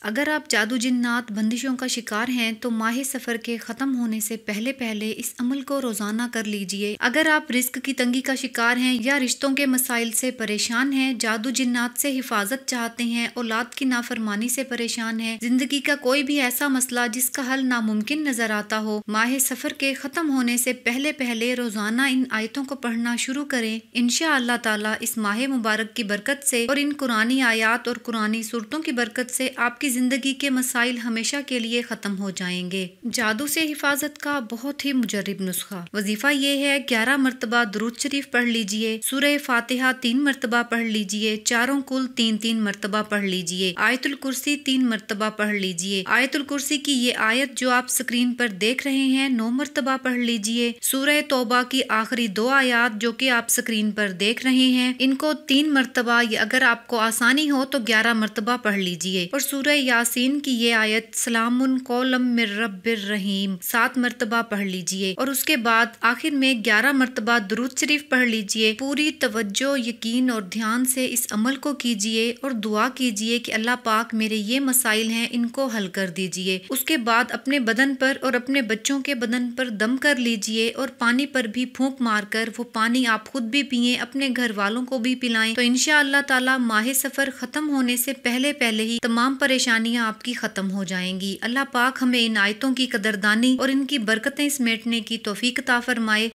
اگر آپ جادو جنات بندشوں کا شکار ہیں تو ماہ سفر کے ختم ہونے سے پہلے پہلے اس عمل کو روزانہ کر لیجئے۔ اگر آپ رزق کی تنگی کا شکار ہیں یا رشتوں کے مسائل سے پریشان ہیں، جادو جنات سے حفاظت چاہتے ہیں، اولاد کی نافرمانی سے پریشان ہیں، زندگی کا کوئی بھی ایسا مسئلہ جس کا حل ناممکن نظر آتا ہو، ماہ سفر کے ختم ہونے سے پہلے پہلے روزانہ ان آیتوں کو پڑھنا شروع کریں۔ انشاءاللہ تعالی اس ماہ مبارک کی برکت سے اور ان قرآنی آیات اور قرآنی صورتوں کی برکت سے آپ کی زندگی کے مسائل ہمیشہ کے لیے ختم ہو جائیں گے۔ جادو سے حفاظت کا بہت ہی مجرب نسخہ۔ وظیفہ یہ ہے 11 مرتبہ درود شریف پڑھ لیجئے، سورہ فاتحہ 3 مرتبہ پڑھ لیجئے، چاروں کل 3 مرتبہ پڑھ لیجئے، آیت الکرسی 3 مرتبہ پڑھ لیجئے۔ آیت الکرسی کی یہ آیت جو آپ سکرین پر دیکھ رہے ہیں 9 مرتبہ پڑھ لیجئے۔ سورہ توبہ کی آخری 2 آیات جو کہ آپ سکرین پر دیکھ رہے ہیں ان کو 3 مرتبہ یا اگر آپ کو آسانی ہو تو 11 مرتبہ پڑھ لیجئے، اور سورہ یاسین کی یہ آیت سلام قولا من رب الرحیم 7 مرتبہ پڑھ لیجئے، اور اس کے بعد آخر میں 11 مرتبہ درود شریف پڑھ لیجئے۔ پوری توجہ، یقین اور دھیان سے اس عمل کو کیجئے اور دعا کیجئے کہ اللہ پاک میرے یہ مسائل ہیں ان کو حل کر دیجئے۔ اس کے بعد اپنے بدن پر اور اپنے بچوں کے بدن پر دم کر لیجئے اور پانی پر بھی پھونک مار کر وہ پانی آپ خود بھی پئیں، اپنے گھر والوں کو بھی پلائیں، تو انشاءاللہ تعالی ماہ سفر ختم ہونے سے پہلے پہلے ہی تمام پریشانیاں آپ کی ختم ہو جائیں گی۔ اللہ پاک ہمیں ان آیتوں کی قدردانی اور ان کی برکتیں سمیٹنے کی توفیق عطا فرمائے۔